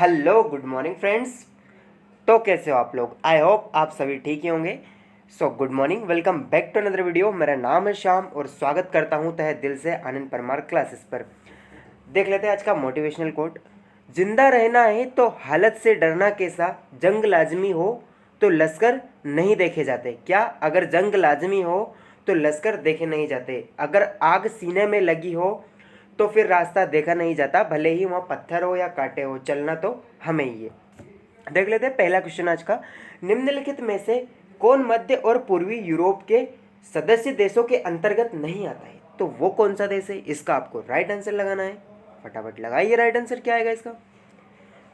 Hello good morning friends. तो कैसे हो आप लोग? आई होप आप सभी ठीक ही होंगे। So good morning, welcome back to another video. मेरा नाम है श्याम और स्वागत करता हूं तहे दिल से आनंद परमार क्लासेस पर। देख लेते हैं आज का मोटिवेशनल कोट। जिंदा रहना है तो हालत से डरना कैसा, जंग लाजमी हो तो लश्कर नहीं देखे जाते। क्या? अगर जंग लाजमी हो तो लश्कर देखे नहीं जाते। अगर आग सीने में लगी हो तो फिर रास्ता देखा नहीं जाता, भले ही वहाँ पत्थर हो या कांटे हो, चलना तो हमें ही है। देख लेते हैं पहला क्वेश्चन आज का। निम्नलिखित में से कौन मध्य और पूर्वी यूरोप के सदस्य देशों के अंतर्गत नहीं आता है? तो वो कौन सा देश है? इसका आपको राइट आंसर लगाना है। फटाफट लगाइए, राइट आंसर क्या आएगा इसका?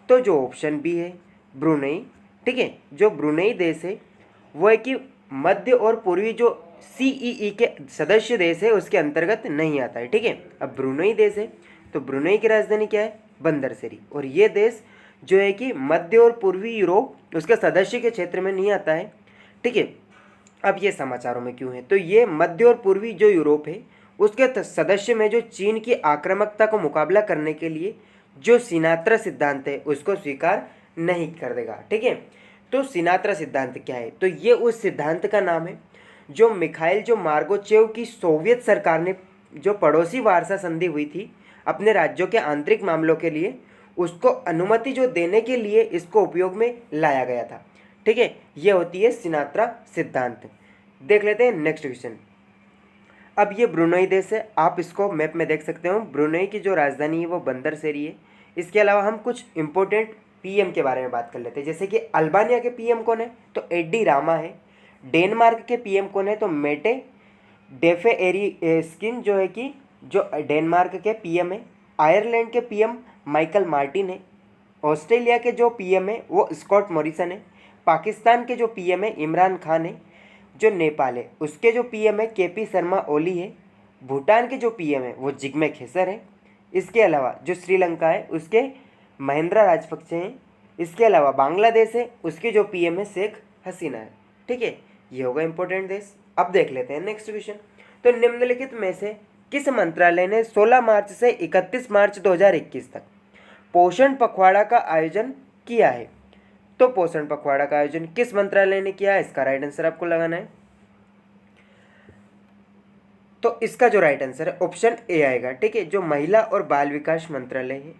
तो जो ऑप्शन बी है, ब्रुनेई। ठीक है, जो ब्रुनेई देश है वो है कि मध्य और पूर्वी जो सीईई के सदस्य देश है उसके अंतर्गत नहीं आता है। ठीक है, अब ब्रुनेई देश है तो ब्रुनेई की राजधानी क्या है? बंदरसरी। और ये देश जो है कि मध्य और पूर्वी यूरोप उसके सदस्य के क्षेत्र में नहीं आता है। ठीक है, अब ये समाचारों में क्यों है? तो ये मध्य और पूर्वी जो यूरोप है उसके सदस्य में जो चीन की आक्रामकता को मुकाबला करने के लिए जो सिनात्रा सिद्धांत है उसको स्वीकार नहीं कर देगा। ठीक है, तो सिनात्रा सिद्धांत क्या है? तो ये उस सिद्धांत का नाम है जो मिखाइल जो मार्गोचेव की सोवियत सरकार ने जो पड़ोसी वार्सा संधि हुई थी अपने राज्यों के आंतरिक मामलों के लिए, उसको अनुमति जो देने के लिए इसको उपयोग में लाया गया था। ठीक है, ये होती है सिनात्रा सिद्धांत। देख लेते हैं नेक्स्ट क्वेश्चन। अब ये ब्रुनेई देश है, आप इसको मैप में देख सकते हो। ब्रुनेई की जो राजधानी है वो बंदरसेरी है। इसके अलावा हम कुछ इंपॉर्टेंट पीएम के बारे में बात कर लेते हैं, जैसे कि अल्बानिया के पीएम कौन है? तो एडी रामा है। डेनमार्क के पीएम कौन है? तो मेटे डेफे एरी स्किन जो है कि जो डेनमार्क के पीएम है। आयरलैंड के पीएम माइकल मार्टिन है। ऑस्ट्रेलिया के जो पीएम है वो स्कॉट मॉरिसन है। पाकिस्तान के जो पीएम है इमरान खान है। जो नेपाल है उसके जो पीएम है केपी शर्मा ओली है। भूटान के जो पीएम है वो जिग्मे खेसर है। इसके अलावा जो श्रीलंका है उसके महिंद्रा राजपक्षे हैं। इसके अलावा बांग्लादेश है उसके जो पीएम है शेख हसीना है। ठीक है, ये होगा इंपॉर्टेंट देश। अब देख लेते हैं नेक्स्ट क्वेश्चन। तो निम्नलिखित में से किस मंत्रालय ने 16 मार्च से 31 मार्च 2021 तक पोषण पखवाड़ा का आयोजन किया है? तो पोषण पखवाड़ा का आयोजन किस मंत्रालय ने किया है? इसका राइट आंसर आपको लगाना है। तो इसका जो राइट आंसर है ऑप्शन ए आएगा। ठीक है, जो महिला और बाल विकास मंत्रालय है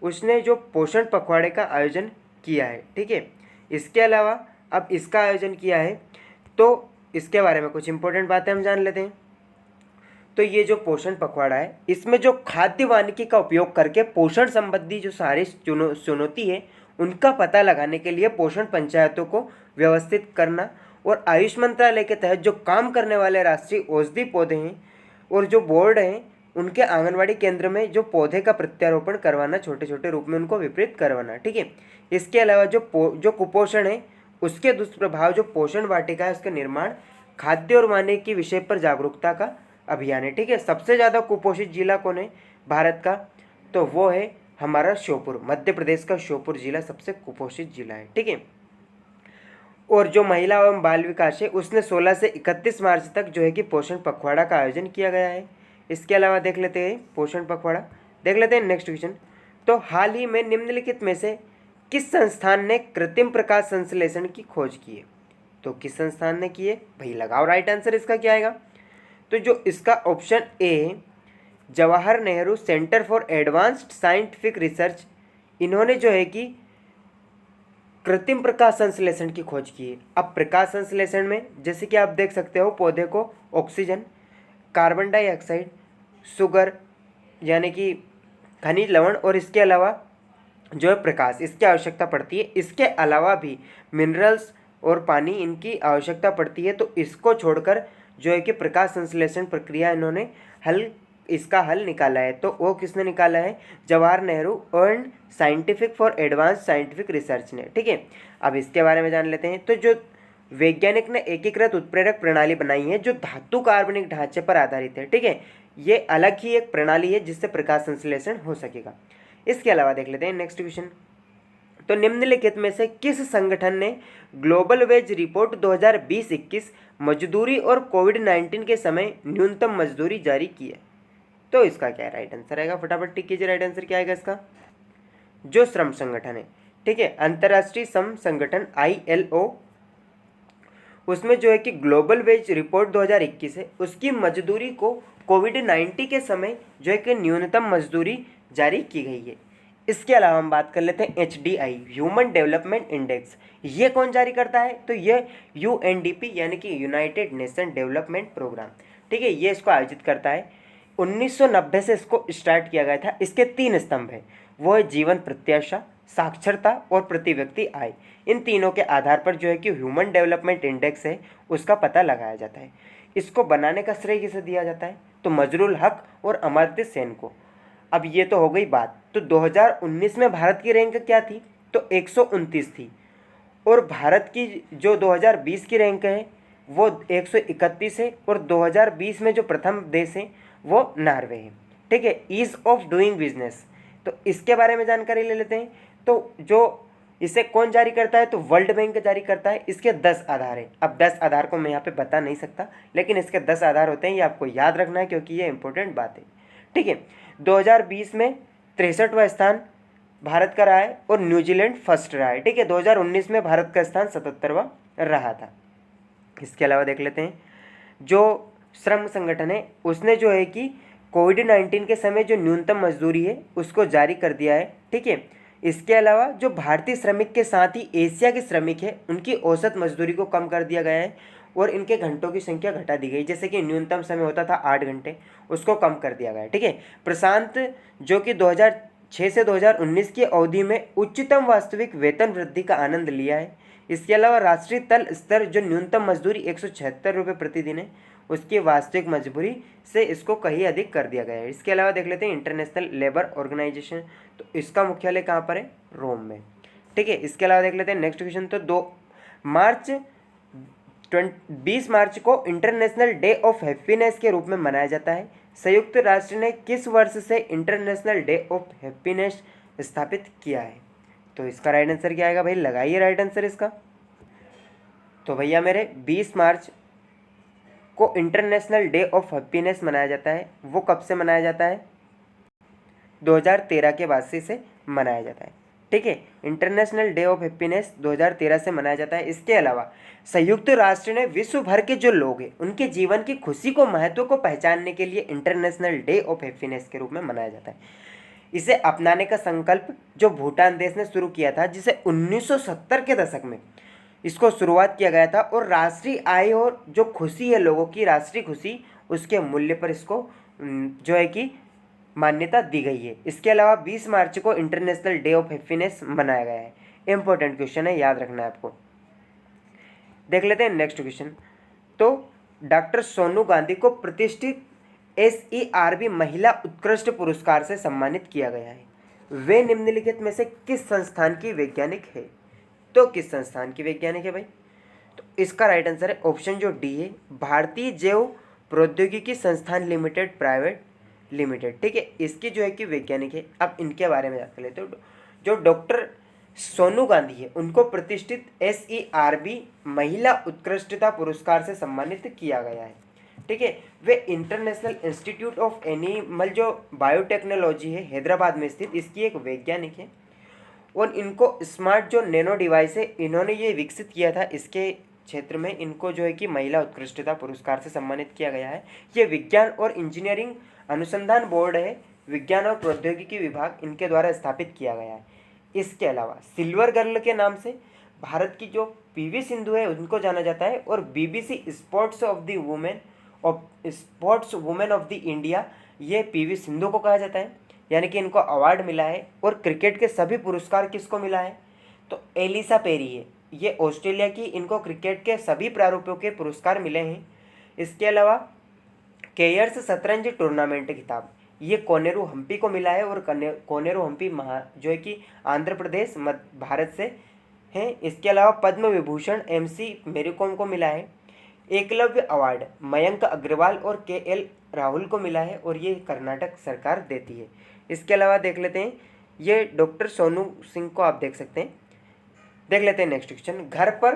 उसने जो पोषण पखवाड़े का आयोजन किया है। ठीक है, इसके अलावा अब इसका आयोजन किया है तो इसके बारे में कुछ इंपॉर्टेंट बातें हम जान लेते हैं। तो ये जो पोषण पखवाड़ा है इसमें जो खाद्य वानिकी का उपयोग करके पोषण संबंधी जो सारी चुनौती है उनका पता लगाने के लिए पोषण पंचायतों को व्यवस्थित करना और आयुष मंत्रालय के तहत जो काम करने वाले राष्ट्रीय औषधि पौधे हैं और जो बोर्ड हैं उनके आंगनवाड़ी केंद्र में जो पौधे का प्रत्यारोपण करवाना, छोटे छोटे रूप में उनको विपरीत करवाना। ठीक है, इसके अलावा जो कुपोषण है उसके दुष्प्रभाव, जो पोषण वाटिका है उसका निर्माण, खाद्य और वानिकी विषय पर जागरूकता का अभियान है। ठीक है, सबसे ज़्यादा कुपोषित जिला कौन है भारत का? तो वो है हमारा श्योपुर, मध्य प्रदेश का श्योपुर जिला सबसे कुपोषित जिला है। ठीक है, और जो महिला एवं बाल विकास है उसने 16 से 31 मार्च तक जो है कि पोषण पखवाड़ा का आयोजन किया गया है। इसके अलावा देख लेते हैं पोषण पखवाड़ा। देख लेते हैं नेक्स्ट क्वेश्चन। तो हाल ही में निम्नलिखित में से किस संस्थान ने कृत्रिम प्रकाश संश्लेषण की खोज की है? तो किस संस्थान ने की है? भाई लगाओ राइट आंसर, इसका क्या आएगा? तो जो इसका ऑप्शन ए है Jawahar Nehru centre for advanced scientific research, इन्होंने जो है कि कृत्रिम प्रकाश संश्लेषण की खोज की है। अब प्रकाश संश्लेषण में जैसे कि आप देख सकते हो पौधे को ऑक्सीजन, कार्बन डाइऑक्साइड, शुगर यानी कि खनिज लवण और इसके अलावा जो है प्रकाश, इसकी आवश्यकता पड़ती है। इसके अलावा भी मिनरल्स और पानी इनकी आवश्यकता पड़ती है। तो इसको छोड़कर जो है कि प्रकाश संश्लेषण प्रक्रिया इन्होंने इसका हल निकाला है। तो वो किसने निकाला है? Jawahar Nehru earn scientific for advance scientific research ने। ठीक है, अब इसके बारे में जान लेते हैं। तो जो वैज्ञानिक ने एकीकृत उत्प्रेरक प्रणाली बनाई है जो धातु कार्बनिक ढांचे पर आधारित है। ठीक है, ये अलग ही एक प्रणाली है जिससे प्रकाश संश्लेषण हो सकेगा। इसके अलावा देख लेते हैं नेक्स्ट क्वेश्चन। तो निम्नलिखित में से किस संगठन ने ग्लोबल वेज रिपोर्ट 2020-21 मजदूरी और कोविड-19 के समय न्यूनतम मजदूरी जारी की है? तो इसका क्या राइट आंसर आएगा? फटाफट टिक कीजिए, राइट आंसर क्या आएगा इसका? जो श्रम संगठन है, ठीक है, अंतर्राष्ट्रीय श्रम संगठन ILO, उसमें जो है कि ग्लोबल वेज रिपोर्ट 2021 है, उसकी मजदूरी को कोविड-19 के समय जो है कि न्यूनतम मजदूरी जारी की गई है। इसके अलावा हम बात कर लेते हैं HDI, ह्यूमन डेवलपमेंट इंडेक्स। ये कौन जारी करता है? तो ये UNDP यानी कि यूनाइटेड नेशन डेवलपमेंट प्रोग्राम, ठीक है, ये इसको आयोजित करता है। 1990 से इसको स्टार्ट किया गया था। इसके 3 स्तंभ हैं, वो है जीवन प्रत्याशा, साक्षरता और प्रति व्यक्ति आय। इन तीनों के आधार पर जो है कि ह्यूमन डेवलपमेंट इंडेक्स है उसका पता लगाया जाता है। इसको बनाने का श्रेय किसे दिया जाता है? तो मजरूल हक और अमर्त्य सेन को। अब ये तो हो गई बात। तो 2019 में भारत की रैंक क्या थी? तो 129 थी। और भारत की जो 2020 की रैंक है वो 131 है। और 2020 में जो प्रथम देश है वो नॉर्वे है, ठीक है। ईज ऑफ डूइंग बिजनेस, तो इसके बारे में जानकारी ले लेते हैं। तो जो इसे कौन जारी करता है? तो वर्ल्ड बैंक जारी करता है। इसके 10 आधार है। अब 10 आधार को मैं यहाँ पे बता नहीं सकता, लेकिन इसके 10 आधार होते हैं, ये आपको याद रखना है क्योंकि ये इंपॉर्टेंट बात है, ठीक है। 2020 में 63वां स्थान भारत का रहा है और न्यूजीलैंड फर्स्ट रहा है, ठीक है। 2019 में भारत का स्थान 77वां रहा था। इसके अलावा देख लेते हैं, जो श्रम संगठन है उसने जो है कि कोविड-19 के समय जो न्यूनतम मजदूरी है उसको जारी कर दिया है, ठीक है। इसके अलावा जो भारतीय श्रमिक के साथ ही एशिया के श्रमिक है उनकी औसत मजदूरी को कम कर दिया गया है और इनके घंटों की संख्या घटा दी गई। जैसे कि न्यूनतम समय होता था 8 घंटे, उसको कम कर दिया गया है, ठीक है। प्रशांत जो कि 2006 से 2019 की अवधि में उच्चतम वास्तविक वेतन वृद्धि का आनंद लिया है। इसके अलावा राष्ट्रीय तल स्तर जो न्यूनतम मजदूरी 176 रुपये प्रतिदिन है उसकी वास्तविक मजबूरी से इसको कहीं अधिक कर दिया गया है। इसके अलावा देख लेते हैं इंटरनेशनल लेबर ऑर्गेनाइजेशन, तो इसका मुख्यालय कहाँ पर है? रोम में, ठीक है। इसके अलावा देख लेते हैं नेक्स्ट क्वेश्चन। तो 20 मार्च को इंटरनेशनल डे ऑफ हैप्पीनेस के रूप में मनाया जाता है। संयुक्त राष्ट्र ने किस वर्ष से इंटरनेशनल डे ऑफ हैप्पीनेस स्थापित किया है? तो इसका राइट आंसर क्या आएगा भाई? लगाइए राइट आंसर इसका। तो भैया मेरे 20 मार्च को इंटरनेशनल डे ऑफ हैप्पीनेस मनाया जाता है। वो कब से मनाया जाता है? 2013 के बाद से मनाया जाता है, ठीक है। इंटरनेशनल डे ऑफ हैप्पीनेस 2013 से मनाया जाता है। इसके अलावा संयुक्त राष्ट्र ने विश्व भर के जो लोग हैं उनके जीवन की खुशी को, महत्व को पहचानने के लिए इंटरनेशनल डे ऑफ हैप्पीनेस के रूप में मनाया जाता है। इसे अपनाने का संकल्प जो भूटान देश ने शुरू किया था, जिसे 1970 के दशक में इसको शुरुआत किया गया था। और राष्ट्रीय आय और जो खुशी है लोगों की, राष्ट्रीय खुशी, उसके मूल्य पर इसको जो है कि मान्यता दी गई है। इसके अलावा 20 मार्च को इंटरनेशनल डे ऑफ हैप्पीनेस मनाया गया है। इंपॉर्टेंट क्वेश्चन है, याद रखना है आपको। देख लेते हैं नेक्स्ट क्वेश्चन। तो डॉक्टर सोनू गांधी को प्रतिष्ठित SERB महिला उत्कृष्ट पुरस्कार से सम्मानित किया गया है। वे निम्नलिखित में से किस संस्थान की वैज्ञानिक है? तो किस संस्थान की वैज्ञानिक है भाई? तो इसका राइट आंसर है ऑप्शन जो डी है, भारतीय जैव प्रौद्योगिकी संस्थान लिमिटेड प्राइवेट लिमिटेड, ठीक है। इसकी जो है कि वैज्ञानिक है। अब इनके बारे में जान लेते हो। जो डॉक्टर सोनू गांधी है उनको प्रतिष्ठित SERB महिला उत्कृष्टता पुरस्कार से सम्मानित किया गया है, ठीक है। वे इंटरनेशनल इंस्टीट्यूट ऑफ एनिमल जो बायोटेक्नोलॉजी है हैदराबाद में स्थित, इसकी एक वैज्ञानिक है। और इनको स्मार्ट जो नैनो डिवाइस है इन्होंने ये विकसित किया था, इसके क्षेत्र में इनको जो है कि महिला उत्कृष्टता पुरस्कार से सम्मानित किया गया है। ये विज्ञान और इंजीनियरिंग अनुसंधान बोर्ड है, विज्ञान और प्रौद्योगिकी विभाग, इनके द्वारा स्थापित किया गया है। इसके अलावा सिल्वर गर्ल के नाम से भारत की जो PV सिंधु है उनको जाना जाता है। और BBC sports women of the India, ये PV सिंधु को कहा जाता है, यानी कि इनको अवार्ड मिला है। और क्रिकेट के सभी पुरस्कार किसको मिला है? तो एलिसा पेरी है, ये ऑस्ट्रेलिया की, इनको क्रिकेट के सभी प्रारूपों के पुरस्कार मिले हैं। इसके अलावा केयर्स शतरंज टूर्नामेंट खिताब ये कोनेरू हम्पी को मिला है। और कोनेरू हम्पी जो है कि आंध्र प्रदेश भारत से है। इसके अलावा पद्म विभूषण MC मेरीकॉम को मिला है। एकलव्य अवार्ड मयंक अग्रवाल और KL राहुल को मिला है और ये कर्नाटक सरकार देती है। इसके अलावा देख लेते हैं, ये डॉक्टर सोनू सिंह को आप देख सकते हैं। देख लेते हैं नेक्स्ट क्वेश्चन। घर पर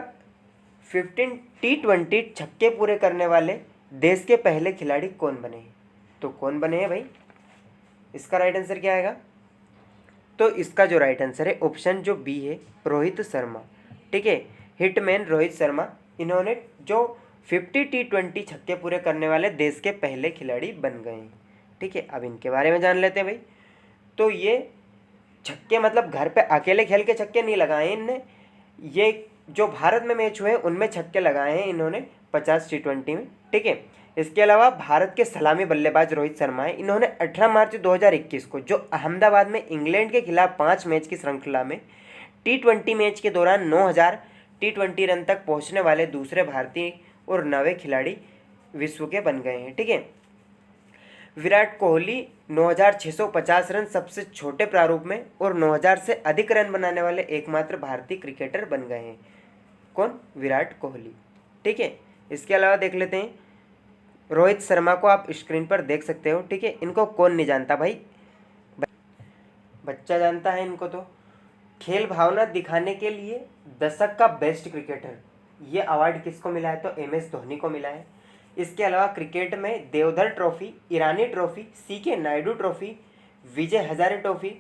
15 T20 छक्के पूरे करने वाले देश के पहले खिलाड़ी कौन बने हैं? तो कौन बने हैं भाई? इसका राइट आंसर क्या आएगा? तो इसका जो राइट आंसर है ऑप्शन जो बी है, रोहित शर्मा। ठीक है, हिटमैन रोहित शर्मा, इन्होंने जो 50 T20 छक्के पूरे करने वाले देश के पहले खिलाड़ी बन गए हैं। ठीक है, अब इनके बारे में जान लेते हैं भाई। तो ये छक्के मतलब घर पे अकेले खेल के छक्के नहीं लगाए इनने, ये जो भारत में मैच हुए उनमें छक्के लगाए हैं इन्होंने 50 T20 में। ठीक है, इसके अलावा भारत के सलामी बल्लेबाज रोहित शर्मा है, इन्होंने 18 मार्च 2021 को जो अहमदाबाद में इंग्लैंड के खिलाफ 5 मैच की श्रृंखला में T20 मैच के दौरान 9000 T20 रन तक पहुंचने वाले दूसरे भारतीय और 9वें खिलाड़ी विश्व के बन गए हैं। ठीक है, विराट कोहली 9650 रन सबसे छोटे प्रारूप में और 9000 से अधिक रन बनाने वाले एकमात्र भारतीय क्रिकेटर बन गए हैं। कौन? विराट कोहली। ठीक है, इसके अलावा देख लेते हैं रोहित शर्मा को, आप स्क्रीन पर देख सकते हो। ठीक है, इनको कौन नहीं जानता भाई, बच्चा जानता है इनको। तो खेल भावना दिखाने के लिए दशक का बेस्ट क्रिकेटर, ये अवार्ड किसको मिला है? तो MS धोनी को मिला है। इसके अलावा क्रिकेट में देवधर ट्रॉफी, ईरानी trophy, CK Naidu trophy, Vijay Hazare trophy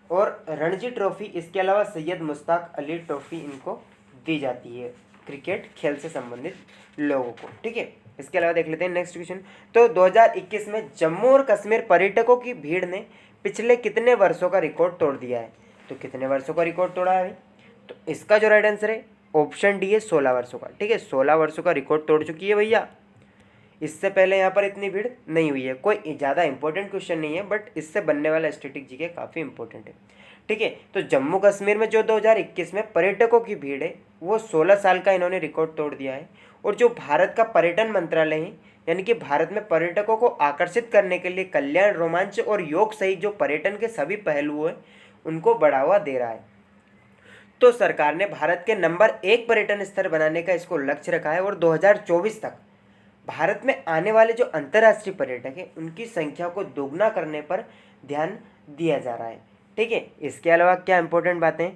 और रणजी ट्रॉफी, इसके अलावा सैयद मुश्ताक अली ट्रॉफी इनको दी जाती है क्रिकेट खेल से संबंधित लोगों को। ठीक है, इसके अलावा देख लेते हैं नेक्स्ट क्वेश्चन। तो 2021 में जम्मू और कश्मीर पर्यटकों की भीड़ ने पिछले कितने वर्षों का रिकॉर्ड तोड़ दिया है? तो कितने वर्षों का रिकॉर्ड तोड़ा है? तो इसका जो राइट आंसर है ऑप्शन डी है, 16 वर्षों का। ठीक है, 16 वर्षों का रिकॉर्ड तोड़ चुकी है भैया। इससे पहले यहाँ पर इतनी भीड़ नहीं हुई है। कोई ज़्यादा इंपॉर्टेंट क्वेश्चन नहीं है, बट इससे बनने वाला स्टैटिक जीके काफ़ी इंपॉर्टेंट है। ठीक है, तो जम्मू कश्मीर में जो 2021 में पर्यटकों की भीड़ है वो 16 साल का इन्होंने रिकॉर्ड तोड़ दिया है। और जो भारत का पर्यटन मंत्रालय है, यानी कि भारत में पर्यटकों को आकर्षित करने के लिए कल्याण, रोमांच और योग सहित जो पर्यटन के सभी पहलू हैं उनको बढ़ावा दे रहा है। तो सरकार ने भारत के नंबर 1 पर्यटन स्थल बनाने का इसको लक्ष्य रखा है और 2024 तक भारत में आने वाले जो अंतर्राष्ट्रीय पर्यटक हैं उनकी संख्या को दोगुना करने पर ध्यान दिया जा रहा है। ठीक है, इसके अलावा क्या इंपॉर्टेंट बातें,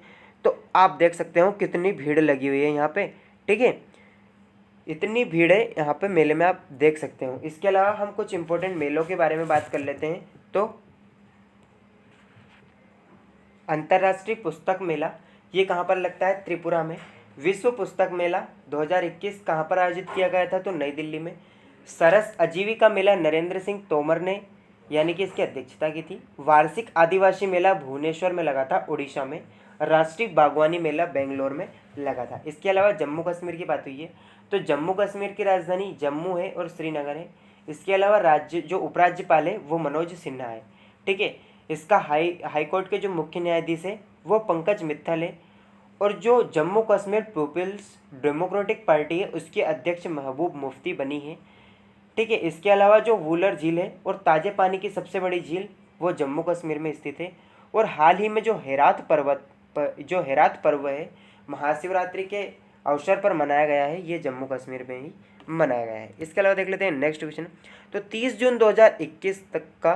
तो आप देख सकते हो कितनी भीड़ लगी हुई है यहाँ पे। ठीक है, इतनी भीड़ है यहाँ पे मेले में, आप देख सकते हो। इसके अलावा हम कुछ इंपॉर्टेंट मेलों के बारे में बात कर लेते हैं। तो अंतर्राष्ट्रीय पुस्तक मेला ये कहाँ पर लगता है? त्रिपुरा में। विश्व पुस्तक मेला 2021 कहाँ पर आयोजित किया गया था? तो नई दिल्ली में। सरस आजीविका मेला नरेंद्र सिंह तोमर ने यानी कि इसकी अध्यक्षता की थी। वार्षिक आदिवासी मेला भुवनेश्वर में लगा था, उड़ीसा में। राष्ट्रीय बागवानी मेला बेंगलोर में लगा था। इसके अलावा जम्मू कश्मीर की बात हुई है, तो जम्मू कश्मीर की राजधानी जम्मू है और श्रीनगर है। इसके अलावा राज्य जो उपराज्यपाल है वो मनोज सिन्हा है। ठीक है, इसका हाई कोर्ट के जो मुख्य न्यायाधीश है वो पंकज मित्तल है। और जो जम्मू कश्मीर पीपल्स डेमोक्रेटिक पार्टी है उसकी अध्यक्ष महबूब मुफ्ती बनी है। ठीक है, इसके अलावा जो वूलर झील है और ताजे पानी की सबसे बड़ी झील वो जम्मू कश्मीर में स्थित है। और हाल ही में जो हेरात पर्व है महाशिवरात्रि के अवसर पर मनाया गया है, ये जम्मू कश्मीर में ही मनाया गया है। इसके अलावा देख लेते हैं नेक्स्ट क्वेश्चन। तो 30 जून 2021 तक का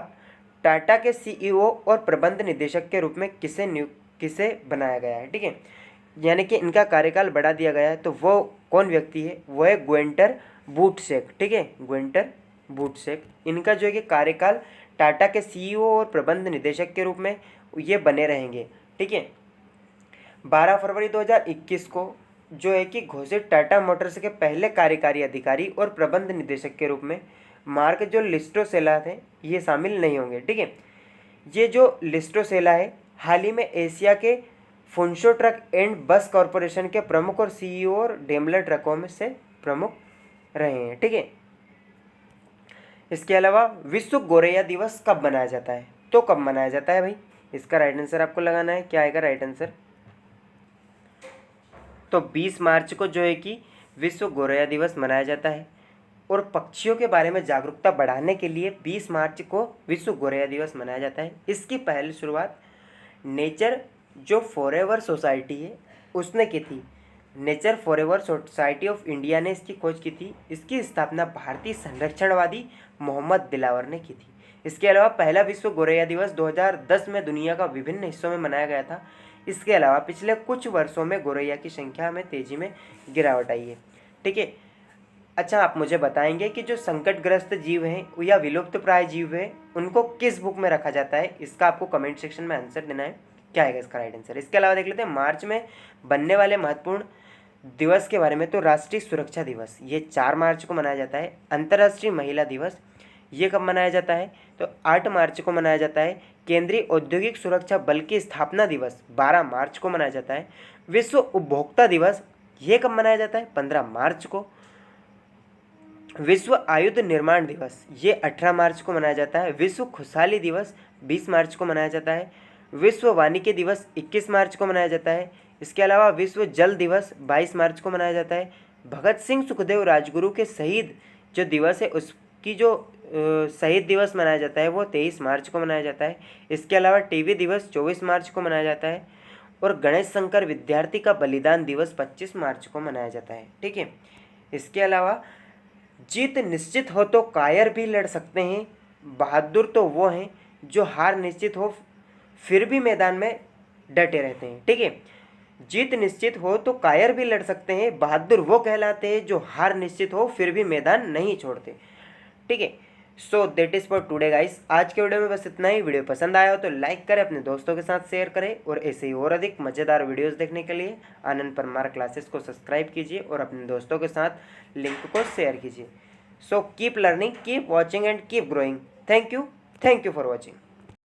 टाटा के CEO और प्रबंध निदेशक के रूप में किसे बनाया गया है? ठीक है, यानी कि इनका कार्यकाल बढ़ा दिया गया है। तो वो कौन व्यक्ति है? वो है ग्वेंटर बूटसेक। ठीक है, ग्वेंटर बूटसेक, इनका जो है कि कार्यकाल टाटा के CEO और प्रबंध निदेशक के रूप में ये बने रहेंगे। ठीक है, 12 फरवरी 2021 को जो है कि घोषित टाटा मोटर्स के पहले कार्यकारी अधिकारी और प्रबंध निदेशक के रूप में मार्क जो लिस्टोसेला थे ये शामिल नहीं होंगे। ठीक है, ये जो लिस्टोसेला है हाल ही में एशिया के फुनशो ट्रक एंड बस कॉरपोरेशन के प्रमुख और CEO और डेमलर ट्रकों में से प्रमुख रहे हैं। ठीक है, इसके अलावा विश्व गोरैया दिवस कब मनाया जाता है? तो कब मनाया जाता है भाई? इसका राइट आंसर आपको लगाना है। क्या आएगा राइट आंसर? तो 20 मार्च को जो है कि विश्व गोरैया दिवस मनाया जाता है। और पक्षियों के बारे में जागरूकता बढ़ाने के लिए 20 मार्च को विश्व गोरैया दिवस मनाया जाता है। इसकी पहली शुरुआत नेचर जो फॉरएवर सोसाइटी है उसने की थी। Nature forever society of India ने इसकी खोज की थी। इसकी स्थापना भारतीय संरक्षणवादी मोहम्मद दिलावर ने की थी। इसके अलावा पहला विश्व गोरैया दिवस 2010 में दुनिया का विभिन्न हिस्सों में मनाया गया था। इसके अलावा पिछले कुछ वर्षों में गोरैया की संख्या में तेजी में गिरावट आई है। ठीक है, अच्छा आप मुझे बताएंगे कि जो संकटग्रस्त जीव हैं या विलुप्त प्राय जीव हैं उनको किस बुक में रखा जाता है? इसका आपको कमेंट सेक्शन में आंसर देना है। क्या आएगा इसका राइट आंसर। इसके अलावा देख लेते हैं मार्च में बनने वाले महत्वपूर्ण दिवस के बारे में। तो राष्ट्रीय सुरक्षा दिवस ये 4 मार्च को मनाया जाता है। अंतर्राष्ट्रीय महिला दिवस ये कब मनाया जाता है, तो 8 मार्च को मनाया जाता है। केंद्रीय औद्योगिक सुरक्षा बल की स्थापना दिवस 12 मार्च को मनाया जाता है। विश्व उपभोक्ता दिवस ये कब मनाया जाता है, 15 मार्च को। विश्व आयुध निर्माण दिवस ये 18 मार्च को मनाया जाता है। विश्व खुशहाली दिवस 20 मार्च को मनाया जाता है। विश्व वानिकी दिवस 21 मार्च को मनाया जाता है। इसके अलावा विश्व जल दिवस 22 मार्च को मनाया जाता है। भगत सिंह सुखदेव राजगुरु के शहीद जो दिवस है उसकी जो शहीद दिवस मनाया जाता है वो 23 मार्च को मनाया जाता है। इसके अलावा टीबी दिवस 24 मार्च को मनाया जाता है। और गणेश शंकर विद्यार्थी का बलिदान दिवस 25 मार्च को मनाया जाता है। ठीक है। इसके अलावा जीत निश्चित हो तो कायर भी लड़ सकते हैं, बहादुर तो वो हैं जो हार निश्चित हो फिर भी मैदान में डटे रहते हैं। ठीक है। जीत निश्चित हो तो कायर भी लड़ सकते हैं, बहादुर वो कहलाते हैं जो हार निश्चित हो फिर भी मैदान नहीं छोड़ते। ठीक है। So that is for today guys. आज के वीडियो में बस इतना ही। वीडियो पसंद आया हो तो लाइक करें, अपने दोस्तों के साथ शेयर करें और ऐसे ही और अधिक मज़ेदार वीडियोस देखने के लिए आनंद परमार क्लासेस को सब्सक्राइब कीजिए और अपने दोस्तों के साथ लिंक को शेयर कीजिए। So keep learning, keep watching and keep growing. Thank you for watching.